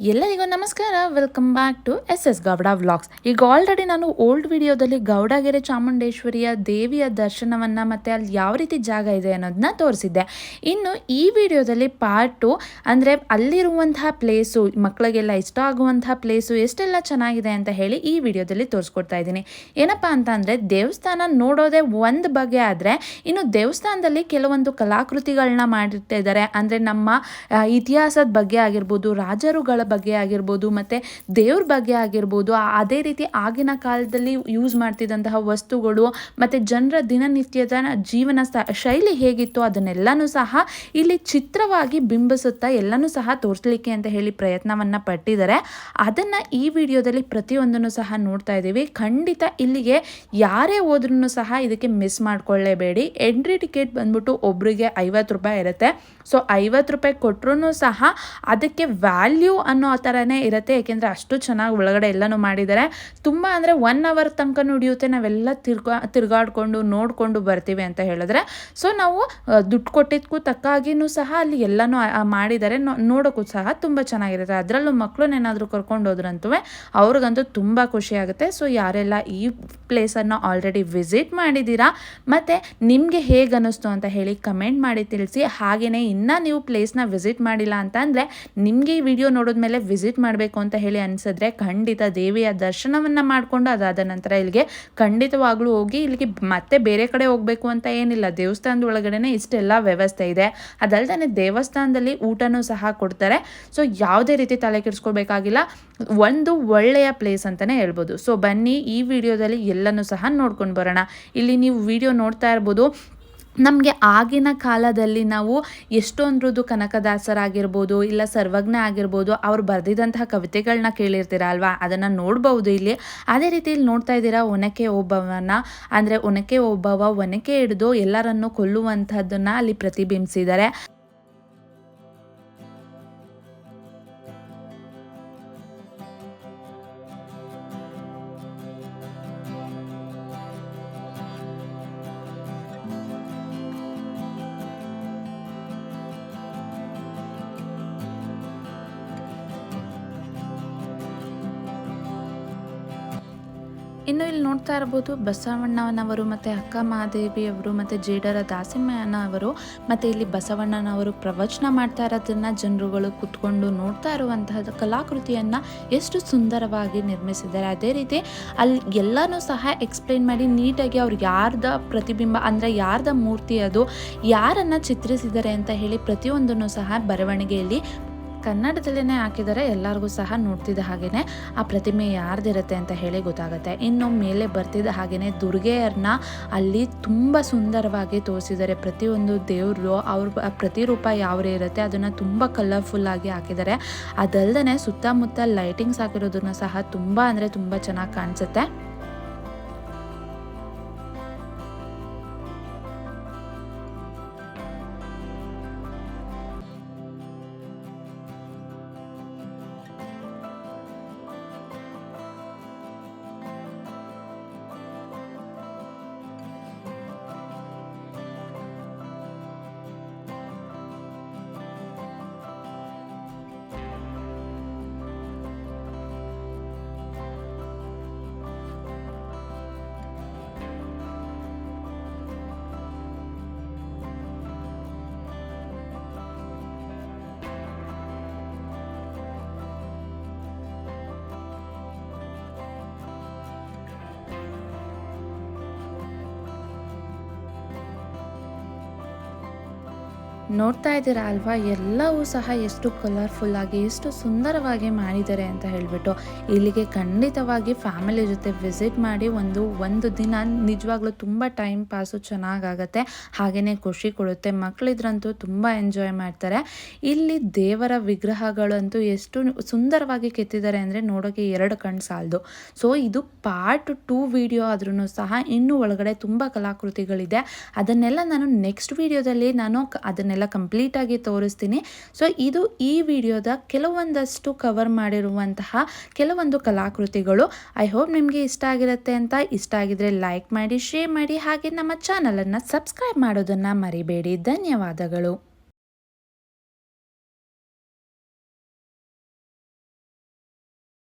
ಎಲ್ಲರಿಗೂ ನಮಸ್ಕಾರ. Welcome back to S Gowda vlogs. ಈಗ ಆಲ್ರೆಡಿ ನಾನು ಓಲ್ಡ್ ವಿಡಿಯೋದಲ್ಲಿ ಗೌಡಗೆರೆ ಚಾಮುಂಡೇಶ್ವರಿಯ ದೇವಿಯ ದರ್ಶನವನ್ನು ಮತ್ತು ಅಲ್ಲಿ ಯಾವ ರೀತಿ ಜಾಗ ಇದೆ ಅನ್ನೋದನ್ನ ತೋರಿಸಿದ್ದೆ. ಇನ್ನು ಈ ವಿಡಿಯೋದಲ್ಲಿ ಪಾರ್ಟ್ 2 ಅಂದರೆ ಅಲ್ಲಿರುವಂತಹ ಪ್ಲೇಸು, ಮಕ್ಕಳಿಗೆಲ್ಲ ಇಷ್ಟ ಆಗುವಂತಹ ಪ್ಲೇಸು ಎಷ್ಟೆಲ್ಲ ಚೆನ್ನಾಗಿದೆ ಅಂತ ಹೇಳಿ ಈ ವಿಡಿಯೋದಲ್ಲಿ ತೋರಿಸ್ಕೊಡ್ತಾ ಇದ್ದೀನಿ. ಏನಪ್ಪ ಅಂತ ಅಂದರೆ, ದೇವಸ್ಥಾನ ನೋಡೋದೇ ಒಂದು ಬಗೆ ಆದರೆ, ಇನ್ನು ದೇವಸ್ಥಾನದಲ್ಲಿ ಕೆಲವೊಂದು ಕಲಾಕೃತಿಗಳನ್ನ ಮಾಡಿರ್ತಿದ್ದಾರೆ. ಅಂದರೆ ನಮ್ಮ ಇತಿಹಾಸದ ಬಗ್ಗೆ ಆಗಿರ್ಬೋದು, ರಾಜರುಗಳ ಬಗ್ಗೆ ಆಗಿರ್ಬೋದು, ಮತ್ತು ದೇವ್ರ ಬಗ್ಗೆ ಆಗಿರ್ಬೋದು, ಅದೇ ರೀತಿ ಆಗಿನ ಕಾಲದಲ್ಲಿ ಯೂಸ್ ಮಾಡ್ತಿದ್ದಂತಹ ವಸ್ತುಗಳು ಮತ್ತು ಜನರ ದಿನನಿತ್ಯದ ಜೀವನ ಶೈಲಿ ಹೇಗಿತ್ತು ಅದನ್ನೆಲ್ಲನೂ ಸಹ ಇಲ್ಲಿ ಚಿತ್ರವಾಗಿ ಬಿಂಬಿಸುತ್ತಾ ಎಲ್ಲನೂ ಸಹ ತೋರಿಸಲಿಕ್ಕೆ ಅಂತ ಹೇಳಿ ಪ್ರಯತ್ನವನ್ನು ಪಟ್ಟಿದ್ದಾರೆ. ಅದನ್ನು ಈ ವಿಡಿಯೋದಲ್ಲಿ ಪ್ರತಿಯೊಂದನ್ನು ಸಹ ನೋಡ್ತಾ ಇದ್ದೀವಿ. ಖಂಡಿತ ಇಲ್ಲಿಗೆ ಯಾರೇ ಹೋದ್ರೂ ಸಹ ಇದಕ್ಕೆ ಮಿಸ್ ಮಾಡ್ಕೊಳ್ಳೇಬೇಡಿ. ಎಂಟ್ರಿ ಟಿಕೆಟ್ ಬಂದ್ಬಿಟ್ಟು ಒಬ್ಬರಿಗೆ 50 ರೂಪಾಯಿ ಇರುತ್ತೆ. ಸೊ 50 ರೂಪಾಯಿ ಕೊಟ್ಟರೂ ಸಹ ಅದಕ್ಕೆ ವ್ಯಾಲ್ಯೂ ಅನ್ನೋ ಥರನೇ ಇರುತ್ತೆ. ಏಕೆಂದರೆ ಅಷ್ಟು ಚೆನ್ನಾಗಿ ಒಳಗಡೆ ಎಲ್ಲನೂ ಮಾಡಿದ್ದಾರೆ. ತುಂಬ ಅಂದರೆ 1 ಅವರ್ ತನಕ ನಡೆಯುತ್ತೆ. ನಾವೆಲ್ಲ ತಿರುಗಾಡ್ಕೊಂಡು ನೋಡಿಕೊಂಡು ಬರ್ತೀವಿ ಅಂತ ಹೇಳಿದ್ರೆ. ಸೊ ನಾವು ದುಡ್ಡು ಕೊಟ್ಟಿದ್ದಕ್ಕೂ ತಕ್ಕಾಗಿಯೂ ಸಹ ಅಲ್ಲಿ ಎಲ್ಲನೂ ಮಾಡಿದ್ದಾರೆ. ನೋಡೋಕ್ಕೂ ಸಹ ತುಂಬ ಚೆನ್ನಾಗಿರುತ್ತೆ. ಅದರಲ್ಲೂ ಮಕ್ಕಳನ್ನೇನಾದರೂ ಕರ್ಕೊಂಡು ಹೋದ್ರಂತೂ ಅವ್ರಿಗಂತೂ ತುಂಬ ಖುಷಿಯಾಗುತ್ತೆ. ಸೊ ಯಾರೆಲ್ಲ ಈ ಪ್ಲೇಸನ್ನು ಆಲ್ರೆಡಿ ವಿಸಿಟ್ ಮಾಡಿದ್ದೀರಾ ಮತ್ತು ನಿಮಗೆ ಹೇಗೆ ಅನ್ನಿಸ್ತು ಅಂತ ಹೇಳಿ ಕಮೆಂಟ್ ಮಾಡಿ ತಿಳಿಸಿ. ಹಾಗೆಯೇ ಇನ್ನೂ ನೀವು ಪ್ಲೇಸ್ನ ವಿಸಿಟ್ ಮಾಡಿಲ್ಲ ಅಂತ ಅಂದರೆ, ನಿಮಗೆ ಈ ವಿಡಿಯೋ ನೋಡಿದ್ಮೇಲೆ ವಿಸಿಟ್ ಮಾಡಬೇಕು ಅಂತ ಹೇಳಿ ಅನಿಸಿದ್ರೆ ಖಂಡಿತ ದೇವಿಯ ದರ್ಶನವನ್ನು ಮಾಡಿಕೊಂಡು ಅದಾದ ನಂತರ ಇಲ್ಲಿಗೆ ಖಂಡಿತವಾಗ್ಲೂ ಹೋಗಿ. ಇಲ್ಲಿಗೆ ಮತ್ತೆ ಬೇರೆ ಕಡೆ ಹೋಗಬೇಕು ಅಂತ ಏನಿಲ್ಲ, ದೇವಸ್ಥಾನದ ಒಳಗಡೆನೆ ಇಷ್ಟೆಲ್ಲ ವ್ಯವಸ್ಥೆ ಇದೆ. ಅದಲ್ಲದೆ ದೇವಸ್ಥಾನದಲ್ಲಿ ಊಟನೂ ಸಹ ಕೊಡ್ತಾರೆ. ಸೊ ಯಾವುದೇ ರೀತಿ ತಲೆ ಕೆಡಿಸ್ಕೋಬೇಕಾಗಿಲ್ಲ. ಒಂದು ಒಳ್ಳೆಯ ಪ್ಲೇಸ್ ಅಂತಲೇ ಹೇಳ್ಬೋದು. ಸೊ ಬನ್ನಿ ಈ ವಿಡಿಯೋದಲ್ಲಿ ಎಲ್ಲನೂ ಸಹ ನೋಡ್ಕೊಂಡು ಬರೋಣ. ಇಲ್ಲಿ ನೀವು ವಿಡಿಯೋ ನೋಡ್ತಾ ಇರ್ಬೋದು. ನಮಗೆ ಆಗಿನ ಕಾಲದಲ್ಲಿ ನಾವು ಎಷ್ಟೊಂದು ಕನಕದಾಸರಾಗಿರ್ಬೋದು, ಇಲ್ಲ ಸರ್ವಜ್ಞ ಆಗಿರ್ಬೋದು, ಅವ್ರು ಬರೆದಿದ್ದಂತಹ ಕವಿತೆಗಳನ್ನ ಕೇಳಿರ್ತೀರ ಅಲ್ವಾ, ಅದನ್ನು ನೋಡ್ಬೋದು ಇಲ್ಲಿ. ಅದೇ ರೀತಿ ಇಲ್ಲಿ ನೋಡ್ತಾ ಇದ್ದೀರಾ, ಒನಕೆ ಓಬವ್ವನ, ಅಂದರೆ ಒನಕೆ ಓಬವ್ವ ಒನಕೆ ಹಿಡಿದು ಎಲ್ಲರನ್ನು ಕೊಲ್ಲುವಂಥದ್ದನ್ನು ಅಲ್ಲಿ ಪ್ರತಿಬಿಂಬಿಸಿದ್ದಾರೆ. ಇನ್ನು ಇಲ್ಲಿ ನೋಡ್ತಾ ಇರ್ಬೋದು, ಬಸವಣ್ಣನವರು ಮತ್ತು ಅಕ್ಕ ಮಹಾದೇವಿಯವರು ಮತ್ತು ಜೇಡರ ದಾಸಿಮಯ್ಯನವರು ಮತ್ತು ಇಲ್ಲಿ ಬಸವಣ್ಣನವರು ಪ್ರವಚನ ಮಾಡ್ತಾ ಇರೋದನ್ನು ಜನರುಗಳು ಕೂತ್ಕೊಂಡು ನೋಡ್ತಾ ಇರುವಂತಹ ಕಲಾಕೃತಿಯನ್ನು ಎಷ್ಟು ಸುಂದರವಾಗಿ ನಿರ್ಮಿಸಿದ್ದಾರೆ. ಅದೇ ರೀತಿ ಅಲ್ಲಿ ಎಲ್ಲನೂ ಸಹ ಎಕ್ಸ್ಪ್ಲೈನ್ ಮಾಡಿ ನೀಟಾಗಿ ಅವ್ರು ಯಾರ್ದ ಪ್ರತಿಬಿಂಬ ಅಂದರೆ ಯಾರ್ದ ಮೂರ್ತಿ, ಅದು ಯಾರನ್ನು ಚಿತ್ರಿಸಿದ್ದಾರೆ ಅಂತ ಹೇಳಿ ಪ್ರತಿಯೊಂದನ್ನು ಸಹ ಬರವಣಿಗೆಯಲ್ಲಿ ಕನ್ನಡದಲ್ಲೇ ಹಾಕಿದರೆ ಎಲ್ಲರಿಗೂ ಸಹ ನೋಡ್ತಿದ್ದ ಹಾಗೆಯೇ ಆ ಪ್ರತಿಮೆ ಯಾರ್ದಿರುತ್ತೆ ಅಂತ ಹೇಳಿ ಗೊತ್ತಾಗುತ್ತೆ. ಇನ್ನು ಮೇಲೆ ಬರ್ತಿದ್ದ ಹಾಗೆಯೇ ದುರ್ಗೆಯರನ್ನ ಅಲ್ಲಿ ತುಂಬ ಸುಂದರವಾಗಿ ತೋರಿಸಿದ್ದಾರೆ. ಪ್ರತಿಯೊಂದು ದೇವರು ಅವ್ರ ಪ್ರತಿರೂಪ ಯಾವ ಇರುತ್ತೆ ಅದನ್ನು ತುಂಬ ಕಲರ್ಫುಲ್ಲಾಗಿ ಹಾಕಿದ್ದಾರೆ. ಅದಲ್ಲದೆ ಸುತ್ತಮುತ್ತ ಲೈಟಿಂಗ್ಸ್ ಹಾಕಿರೋದನ್ನು ಸಹ ತುಂಬ ಅಂದರೆ ತುಂಬ ಚೆನ್ನಾಗಿ ಕಾಣಿಸುತ್ತೆ. ನೋಡ್ತಾ ಇದ್ದೀರಾ ಅಲ್ವಾ, ಎಲ್ಲವೂ ಸಹ ಎಷ್ಟು ಕಲರ್ಫುಲ್ಲಾಗಿ ಎಷ್ಟು ಸುಂದರವಾಗಿ ಮಾಡಿದ್ದಾರೆ ಅಂತ ಹೇಳಿಬಿಟ್ಟು. ಇಲ್ಲಿಗೆ ಖಂಡಿತವಾಗಿ ಫ್ಯಾಮಿಲಿ ಜೊತೆ ವಿಸಿಟ್ ಮಾಡಿ ಒಂದು ದಿನ ನಿಜವಾಗ್ಲೂ ತುಂಬ ಟೈಮ್ ಪಾಸು ಚೆನ್ನಾಗಾಗತ್ತೆ. ಹಾಗೆಯೇ ಖುಷಿ ಕೊಡುತ್ತೆ. ಮಕ್ಕಳಿದ್ರಂತೂ ತುಂಬ ಎಂಜಾಯ್ ಮಾಡ್ತಾರೆ. ಇಲ್ಲಿ ದೇವರ ವಿಗ್ರಹಗಳಂತೂ ಎಷ್ಟು ಸುಂದರವಾಗಿ ಕೆತ್ತಿದ್ದಾರೆ ಅಂದರೆ ನೋಡೋಕ್ಕೆ 2 ಕಣ್ಣು ಸಾಲದು. ಸೊ ಇದು ಪಾರ್ಟ್ 2 ವಿಡಿಯೋ ಆದ್ರೂ ಸಹ ಇನ್ನೂ ಒಳಗಡೆ ತುಂಬ ಕಲಾಕೃತಿಗಳಿದೆ. ಅದನ್ನೆಲ್ಲ ನಾನು ನೆಕ್ಸ್ಟ್ ವಿಡಿಯೋದಲ್ಲಿ ಅದನ್ನೆಲ್ಲ ಕಂಪ್ಲೀಟಾಗಿ ತೋರಿಸ್ತೀನಿ. ಸೊ ಇದು ಈ ವಿಡಿಯೋದ ಕೆಲವೊಂದಷ್ಟು ಕವರ್ ಮಾಡಿರುವಂತಹ ಕೆಲವೊಂದು ಕಲಾಕೃತಿಗಳು. ಐ ಹೋಪ್ ನಿಮಗೆ ಇಷ್ಟ ಆಗಿರುತ್ತೆ ಅಂತ. ಇಷ್ಟ ಆಗಿದ್ರೆ ಲೈಕ್ ಮಾಡಿ, ಶೇರ್ ಮಾಡಿ, ಹಾಗೆ ನಮ್ಮ ಚಾನಲನ್ನು ಸಬ್ಸ್ಕ್ರೈಬ್ ಮಾಡೋದನ್ನು ಮರಿಬೇಡಿ. ಧನ್ಯವಾದಗಳು.